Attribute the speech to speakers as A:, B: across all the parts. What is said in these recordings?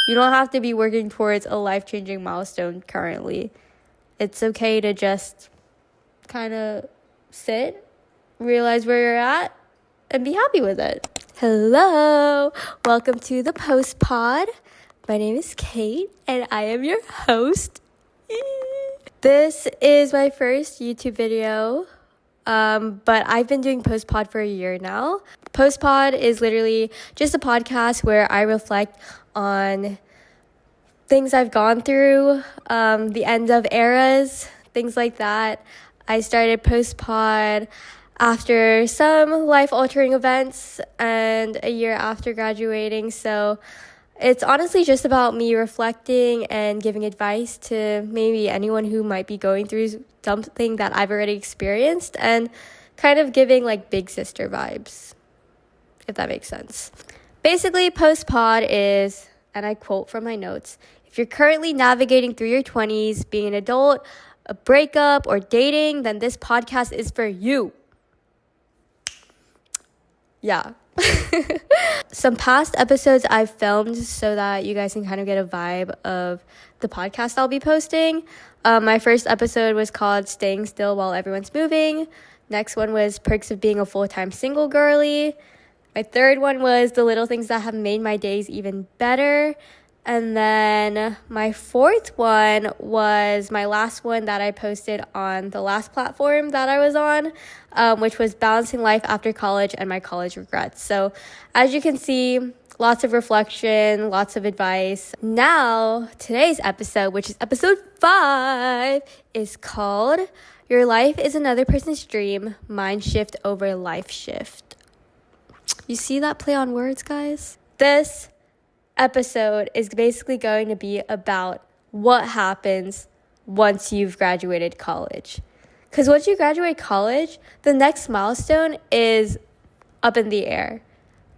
A: You don't have to be working towards a life-changing milestone currently. It's okay to just kind of sit, realize where you're at, and be happy with it. Hello, welcome to the Post Pod. My name is Kate, and I am your host. This is my first YouTube video, but I've been doing Post Pod for a year now. Post Pod is literally just a podcast where I reflect on things I've gone through, the end of eras, things like that. I started Post Pod after some life-altering events and a year after graduating, so it's honestly just about me reflecting and giving advice to maybe anyone who might be going through something that I've already experienced, and kind of giving like big sister vibes, if that makes sense. Basically, Post Pod is, and I quote from my notes, if you're currently navigating through your 20s, being an adult, a breakup, or dating, then this podcast is for you. Yeah. Some past episodes I've filmed so that you guys can kind of get a vibe of the podcast I'll be posting. My first episode was called Staying Still While Everyone's Moving. Next one was Perks of Being a Full-Time Single Girly. My third one was The Little Things That Have Made My Days Even Better. And then my fourth one was my last one that I posted on the last platform that I was on, which was Balancing Life After College and My College Regrets. So as you can see, lots of reflection, lots of advice. Now, today's episode, which is episode 5, is called Your Life is Another Person's Dream, Mind Shift Over Life Shift. You see that play on words, guys? This episode is basically going to be about what happens once you've graduated college. Because once you graduate college, the next milestone is up in the air.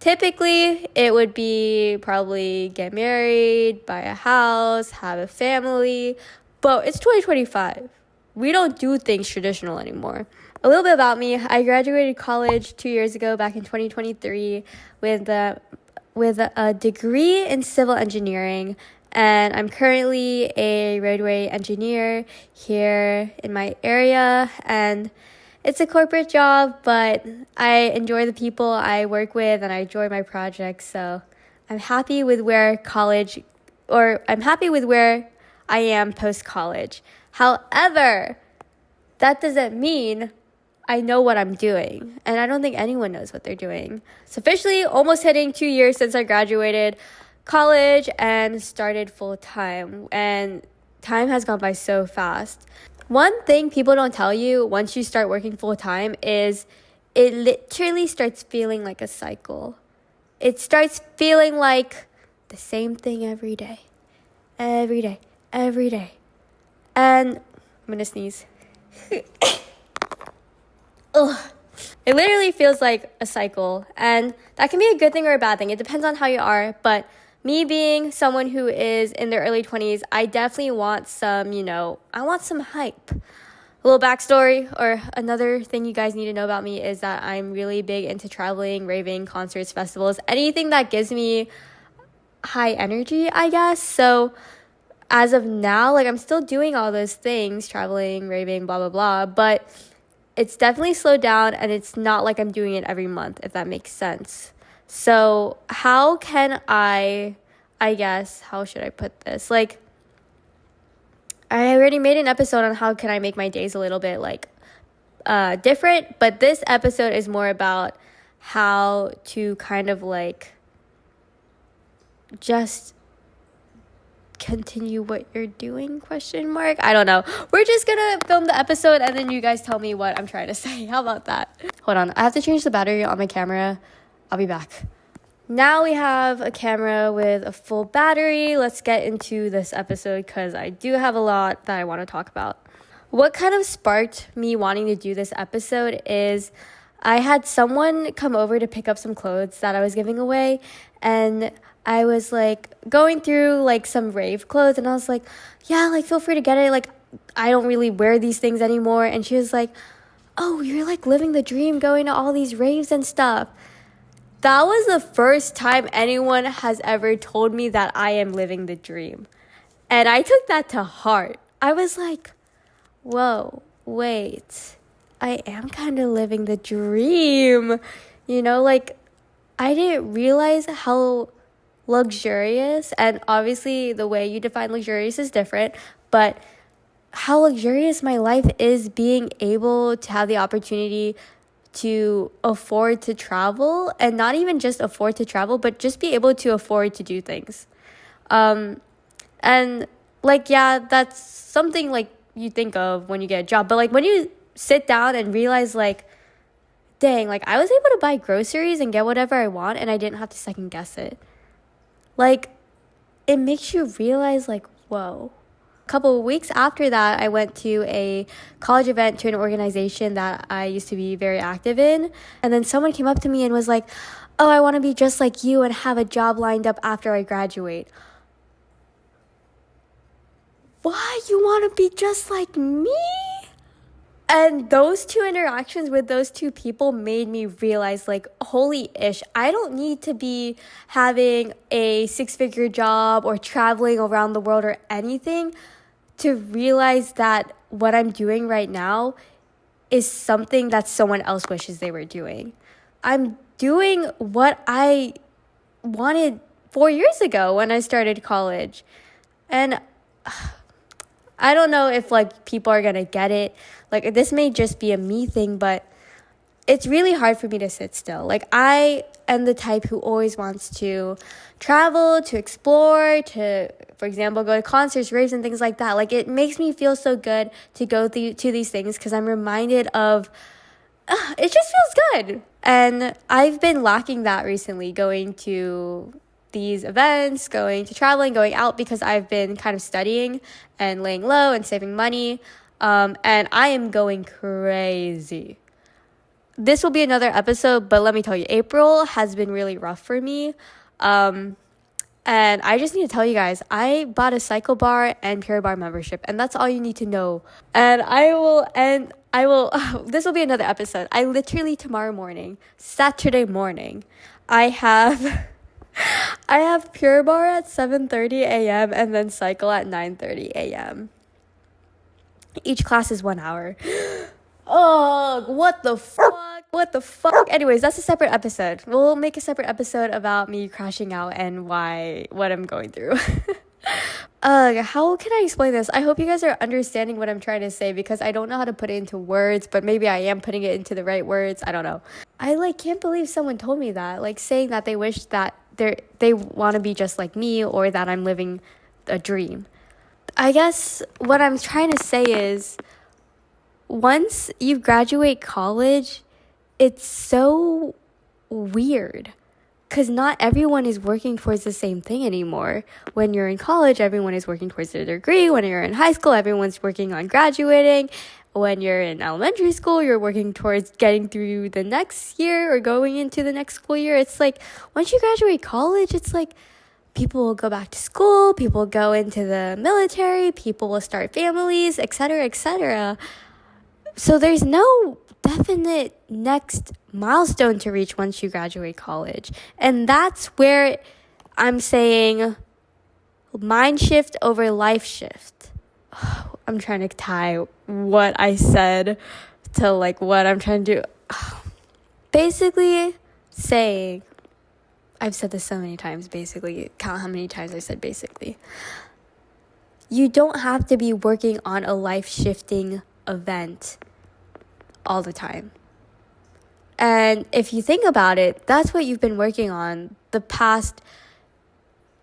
A: Typically, it would be probably get married, buy a house, have a family, but it's 2025. We don't do things traditional anymore. A little bit about me. I graduated college 2 years ago, back in 2023, with a degree in civil engineering, and I'm currently a roadway engineer here in my area, and it's a corporate job, but I enjoy the people I work with and I enjoy my projects, so I'm happy with where I am post-college. However, that doesn't mean I know what I'm doing, and I don't think anyone knows what they're doing. It's officially almost hitting 2 years since I graduated college and started full-time, and time has gone by so fast. One thing people don't tell you once you start working full-time is it literally starts feeling like a cycle. It starts feeling like the same thing every day. And I'm gonna sneeze. Ugh. It literally feels like a cycle, and that can be a good thing or a bad thing. It depends on how you are, but me being someone who is in their early 20s, I definitely want some, I want some hype. A little backstory, or another thing you guys need to know about me, is that I'm really big into traveling, raving, concerts, festivals, anything that gives me high energy, I guess. So as of now, I'm still doing all those things, traveling, raving, blah, blah, blah, but it's definitely slowed down, and it's not like I'm doing it every month, if that makes sense. So how can how should I put this? I already made an episode on how can I make my days a little bit different, but this episode is more about how to kind of just continue what you're doing, ? I don't know. We're just gonna film the episode and then you guys tell me what I'm trying to say. How about that? Hold on, I have to change the battery on my camera. I'll be back. Now we have a camera with a full battery. Let's get into this episode because I do have a lot that I want to talk about. What kind of sparked me wanting to do this episode is I had someone come over to pick up some clothes that I was giving away, and I was going through some rave clothes, and I was like, yeah, feel free to get it. I don't really wear these things anymore. And she was like, oh, you're living the dream, going to all these raves and stuff. That was the first time anyone has ever told me that I am living the dream. And I took that to heart. I was like, whoa, wait, I am kind of living the dream. You know, like, I didn't realize how luxurious, and obviously the way you define luxurious is different, but how luxurious my life is being able to have the opportunity to afford to travel, and not even just afford to travel, but just be able to afford to do things. And like, yeah, that's something like you think of when you get a job, but like when you sit down and realize like, dang, like I was able to buy groceries and get whatever I want and I didn't have to second guess it. Like, it makes you realize like, whoa. A couple of weeks after that, I went to a college event to an organization that I used to be very active in. And then someone came up to me and was like, oh, I want to be just like you and have a job lined up after I graduate. Why? You want to be just like me? And those two interactions with those two people made me realize, like, holy ish, I don't need to be having a 6-figure job or traveling around the world or anything to realize that what I'm doing right now is something that someone else wishes they were doing. I'm doing what I wanted 4 years ago when I started college. And I don't know if like people are gonna get it. Like, this may just be a me thing, but it's really hard for me to sit still. Like, I am the type who always wants to travel, to explore, to, for example, go to concerts, raves, and things like that. Like, it makes me feel so good to go to these things because I'm reminded of, it just feels good. And I've been lacking that recently, going to these events, going to traveling, going out, because I've been kind of studying and laying low and saving money. And I am going crazy. This will be another episode, but let me tell you, April has been really rough for me. And I just need to tell you guys, I bought a Cycle Bar and Pure Bar membership, and that's all you need to know. And this will be another episode. I literally tomorrow morning, Saturday morning, I have Pure Bar at 7:30 a.m. and then Cycle at 9:30 a.m. Each class is 1 hour. Oh, what the fuck? Anyways, that's a separate episode. We'll make a separate episode about me crashing out and what I'm going through. How can I explain this? I hope you guys are understanding what I'm trying to say, because I don't know how to put it into words, but maybe I am putting it into the right words. I don't know. I can't believe someone told me that, like saying that they wish that they want to be just like me, or that I'm living a dream. I guess what I'm trying to say is, once you graduate college, it's so weird because not everyone is working towards the same thing anymore. When you're in college, everyone is working towards their degree. When you're in high school, everyone's working on graduating. When you're in elementary school, you're working towards getting through the next year or going into the next school year. It's like, once you graduate college, it's like people will go back to school, people will go into the military, people will start families, etc., etc. So there's no definite next milestone to reach once you graduate college. And that's where I'm saying mind shift over life shift. I'm trying to tie what I said to like what I'm trying to do. Basically saying, I've said this so many times, basically. Count how many times I said basically. You don't have to be working on a life-shifting event all the time. And if you think about it, that's what you've been working on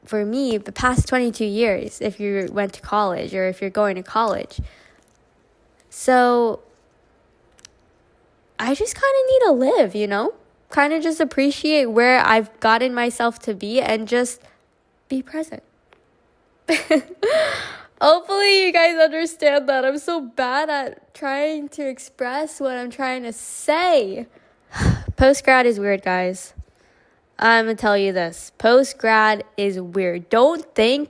A: for me, the past 22 years, if you went to college or if you're going to college. So I just kind of need to live, you know? Kind of just appreciate where I've gotten myself to be and just be present. Hopefully you guys understand that. I'm so bad at trying to express what I'm trying to say. Post-grad is weird, guys. I'm going to tell you this. Post-grad is weird. A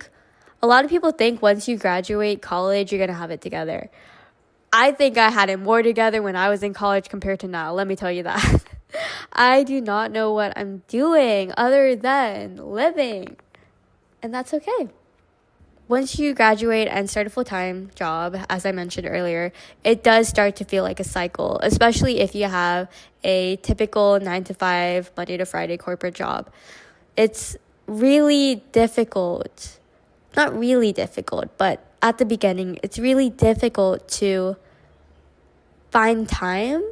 A: lot of people think once you graduate college, you're going to have it together. I think I had it more together when I was in college compared to now. Let me tell you that. I do not know what I'm doing other than living. And that's okay. Once you graduate and start a full-time job, as I mentioned earlier, it does start to feel like a cycle, especially if you have a typical 9 to 5, Monday to Friday corporate job. It's really difficult. Not really difficult, but at the beginning, it's really difficult to find time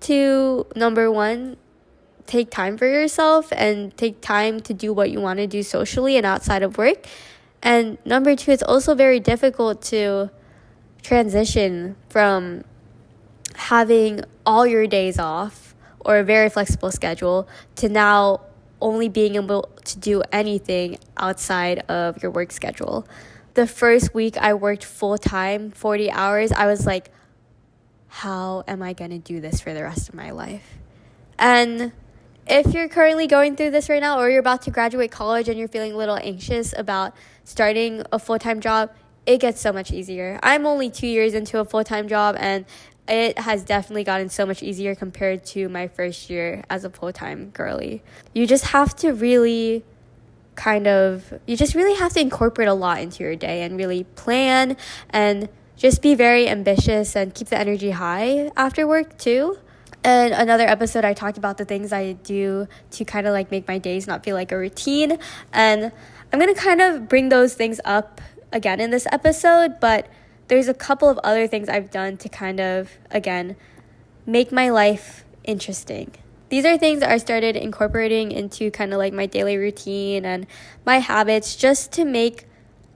A: to, number one, take time for yourself and take time to do what you want to do socially and outside of work. And number two, it's also very difficult to transition from having all your days off or a very flexible schedule to now only being able to do anything outside of your work schedule. The first week I worked full-time, 40 hours, I was like, how am I going to do this for the rest of my life? And if you're currently going through this right now, or you're about to graduate college and you're feeling a little anxious about starting a full-time job, it gets so much easier. I'm only 2 years into a full-time job, and it has definitely gotten so much easier compared to my first year as a full-time girly. You just have to really have to incorporate a lot into your day and really plan and just be very ambitious and keep the energy high after work too. And another episode, I talked about the things I do to kind of like make my days not feel like a routine. And I'm going to kind of bring those things up again in this episode, but there's a couple of other things I've done to kind of, again, make my life interesting. These are things that I started incorporating into kind of like my daily routine and my habits just to make,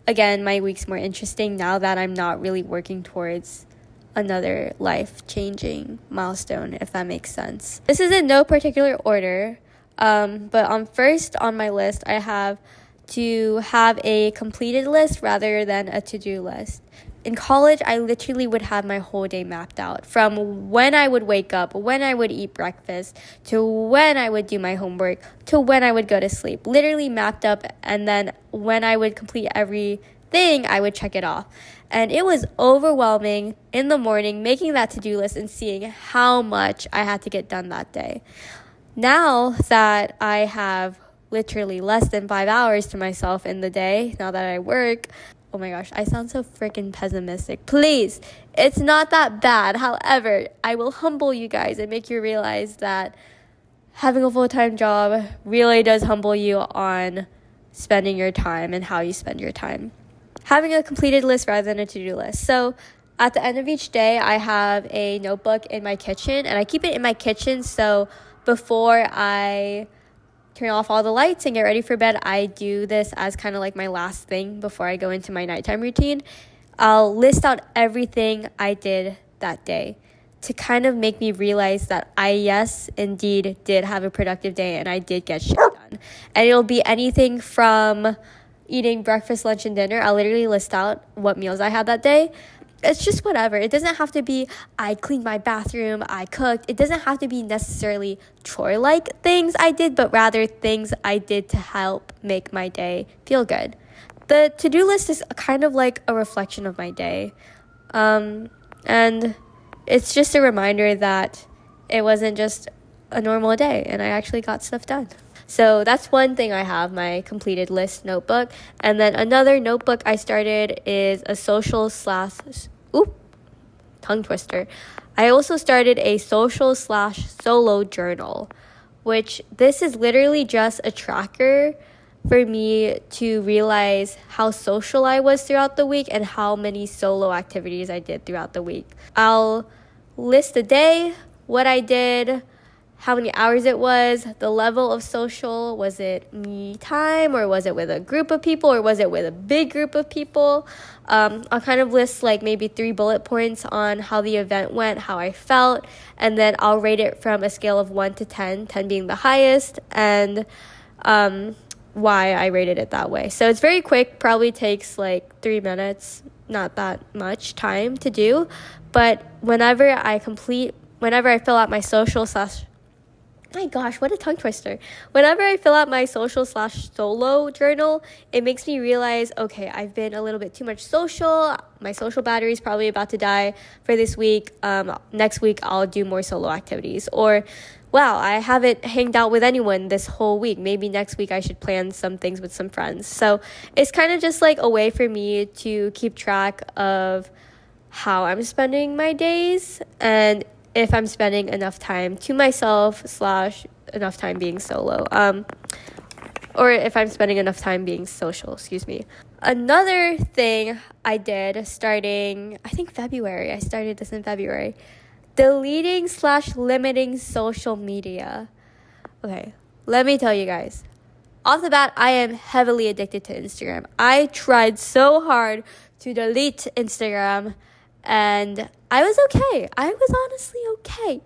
A: again, my weeks more interesting now that I'm not really working towards another life-changing milestone, if that makes sense. This is in no particular order, but first on my list, I have to have a completed list rather than a to-do list. In college, I literally would have my whole day mapped out, from when I would wake up, when I would eat breakfast, to when I would do my homework, to when I would go to sleep. Literally mapped up, and then when I would complete everything, I would check it off. And it was overwhelming in the morning making that to-do list and seeing how much I had to get done that day. Now that I have literally less than 5 hours to myself in the day, now that I work, oh my gosh, I sound so freaking pessimistic. Please, it's not that bad. However, I will humble you guys and make you realize that having a full-time job really does humble you on spending your time and how you spend your time. Having a completed list rather than a to-do list. So at the end of each day, I have a notebook in my kitchen, and I keep it in my kitchen so before I turn off all the lights and get ready for bed, I do this as kind of like my last thing before I go into my nighttime routine. I'll list out everything I did that day to kind of make me realize that I, yes, indeed did have a productive day and I did get shit done. And it'll be anything from eating breakfast, lunch, and dinner. I'll literally list out what meals I had that day. It's just whatever. It doesn't have to be, I cleaned my bathroom, I cooked. It doesn't have to be necessarily chore-like things I did, but rather things I did to help make my day feel good. The to-do list is kind of like a reflection of my day. And it's just a reminder that it wasn't just a normal day and I actually got stuff done. So that's one thing I have, my completed list notebook. And then another notebook I started is a tongue twister. I also started a social/solo journal, which this is literally just a tracker for me to realize how social I was throughout the week and how many solo activities I did throughout the week. I'll list the day, what I did, how many hours it was, the level of social. Was it me time, or was it with a group of people, or was it with a big group of people? I'll kind of list like maybe 3 bullet points on how the event went, how I felt, and then I'll rate it from a scale of 1 to 10, 10 being the highest, and why I rated it that way. So it's very quick, probably takes like 3 minutes, not that much time to do, but whenever I fill out my my gosh, what a tongue twister. Whenever I fill out my social/solo journal, it makes me realize, okay, I've been a little bit too much social. My social battery is probably about to die for this week. Next week, I'll do more solo activities. Or wow, I haven't hanged out with anyone this whole week. Maybe next week I should plan some things with some friends. So it's kind of just like a way for me to keep track of how I'm spending my days and if I'm spending enough time to myself / enough time being solo. Or if I'm spending enough time being social, excuse me. Another thing I did starting, I think February, I started this in February, deleting / limiting social media. Okay, let me tell you guys. Off the bat, I am heavily addicted to Instagram. I tried so hard to delete Instagram and I was okay. I was honestly okay.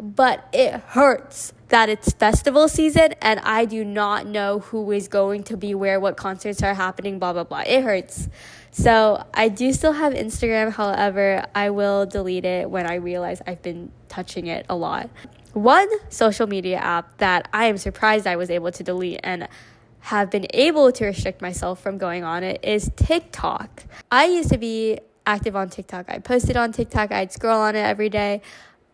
A: But it hurts that it's festival season and I do not know who is going to be where, what concerts are happening, blah, blah, blah. It hurts. So I do still have Instagram. However, I will delete it when I realize I've been touching it a lot. One social media app that I am surprised I was able to delete and have been able to restrict myself from going on it is TikTok. I used to be active on TikTok. I posted on TikTok. I'd scroll on it every day.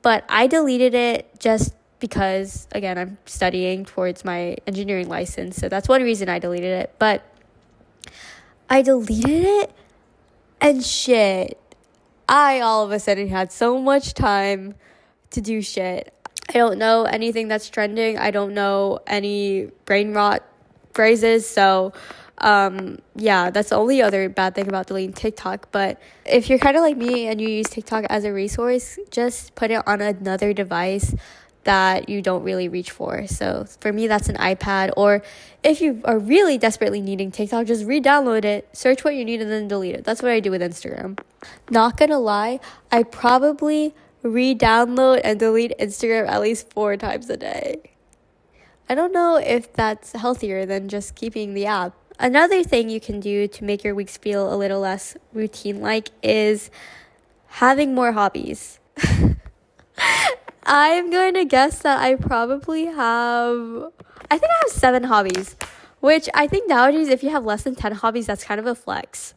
A: But I deleted it just because, again, I'm studying towards my engineering license. So that's one reason I deleted it. But I deleted it and shit. I all of a sudden had so much time to do shit. I don't know anything that's trending. I don't know any brain rot phrases. So yeah, that's the only other bad thing about deleting TikTok. But if you're kind of like me and you use TikTok as a resource, just put it on another device that you don't really reach for. So for me, that's an iPad. Or if you are really desperately needing TikTok, just re-download it, search what you need, and then delete it. That's what I do with Instagram. Not gonna lie, I probably re-download and delete Instagram at least 4 times a day. I don't know if that's healthier than just keeping the app. Another thing you can do to make your weeks feel a little less routine-like is having more hobbies. I'm going to guess that I probably have 7 hobbies, which I think nowadays if you have less than 10 hobbies, that's kind of a flex.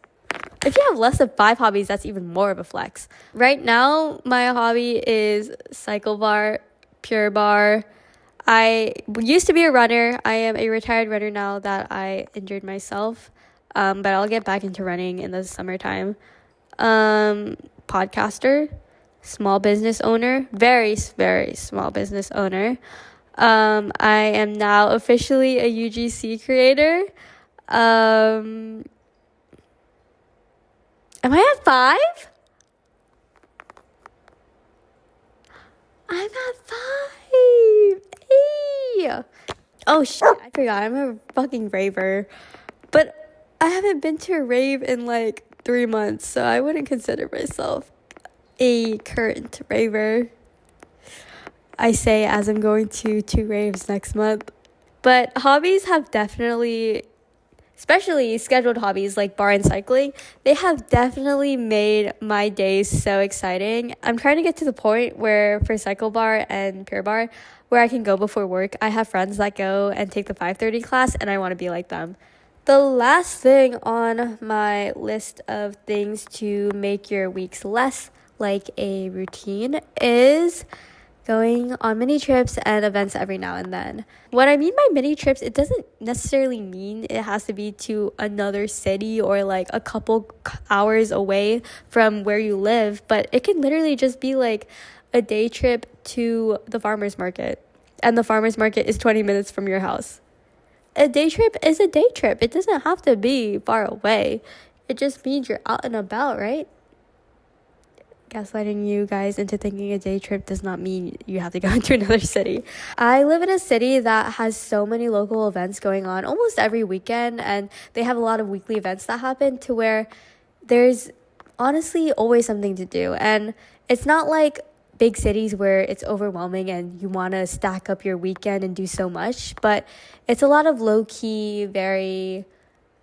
A: If you have less than 5 hobbies, that's even more of a flex. Right now, my hobby is cycle bar, pure bar. I used to be a runner. I am a retired runner now that I injured myself. But I'll get back into running in the summertime. Podcaster, small business owner, very, very small business owner. I am now officially a UGC creator. Am I at 5? I'm at 5. Hey. Oh shit, I forgot. I'm a fucking raver. But I haven't been to a rave in like 3 months, so I wouldn't consider myself a current raver. I say as I'm going to 2 raves next month. But hobbies have definitely, especially scheduled hobbies like bar and cycling, they have definitely made my days so exciting. I'm trying to get to the point where for cycle bar and pure bar, where I can go before work. I have friends that go and take the 5:30 class, and I want to be like them. The last thing on my list of things to make your weeks less like a routine is going on mini trips and events every now and then. What I mean by mini trips, it doesn't necessarily mean it has to be to another city or like a couple hours away from where you live, but it can literally just be like a day trip to the farmer's market, and the farmer's market is 20 minutes from your house. A day trip is a day trip. It doesn't have to be far away. It just means you're out and about, right? Gaslighting you guys into thinking a day trip does not mean you have to go into another city. I live in a city that has so many local events going on almost every weekend, and they have a lot of weekly events that happen to where there's honestly always something to do. And it's not like big cities where it's overwhelming and you want to stack up your weekend and do so much, but it's a lot of low-key, very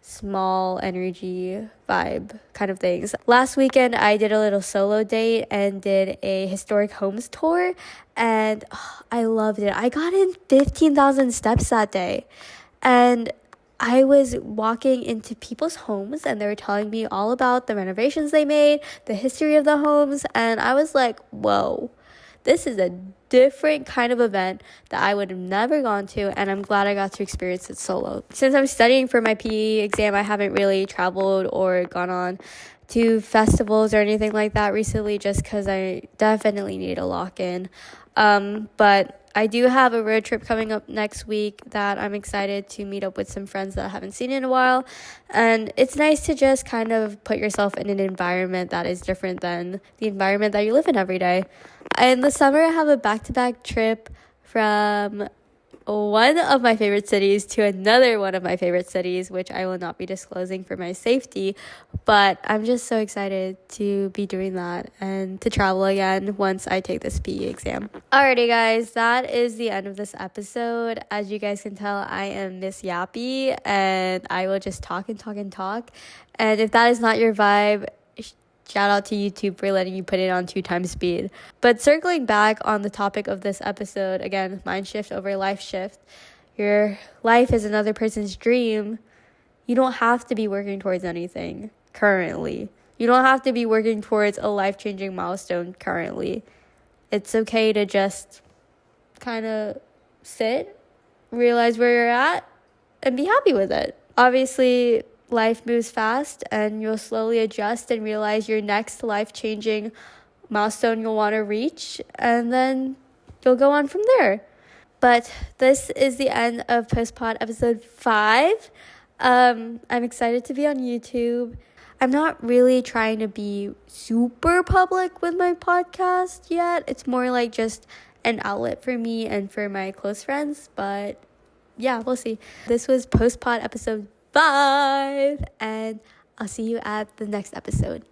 A: small energy vibe kind of things. Last weekend, I did a little solo date and did a historic homes tour, and I loved it. I got in 15,000 steps that day, and I was walking into people's homes and they were telling me all about the renovations they made, the history of the homes, and I was like, whoa, this is a different kind of event that I would have never gone to, and I'm glad I got to experience it solo. Since I'm studying for my PE exam, I haven't really traveled or gone on to festivals or anything like that recently, just because I definitely need a lock-in. But I do have a road trip coming up next week that I'm excited to meet up with some friends that I haven't seen in a while. And it's nice to just kind of put yourself in an environment that is different than the environment that you live in every day. In the summer, I have a back-to-back trip from one of my favorite cities to another one of my favorite cities, which I will not be disclosing for my safety, but I'm just so excited to be doing that and to travel again once I take this PE exam. Alrighty guys, that is the end of this episode. As you guys can tell, I am Miss Yappy and I will just talk and talk and talk. And if that is not your vibe, shout out to YouTube for letting you put it on 2x speed. But circling back on the topic of this episode, again, mind shift over life shift. Your life is another person's dream. You don't have to be working towards anything currently. You don't have to be working towards a life-changing milestone currently. It's okay to just kind of sit, realize where you're at, and be happy with it. Obviously, life moves fast and you'll slowly adjust and realize your next life-changing milestone you'll want to reach, and then you'll go on from there. But this is the end of Post-Pod episode 5. I'm excited to be on YouTube. I'm not really trying to be super public with my podcast yet. It's more like just an outlet for me and for my close friends, but yeah, we'll see. This was Post-Pod episode 5, and I'll see you at the next episode.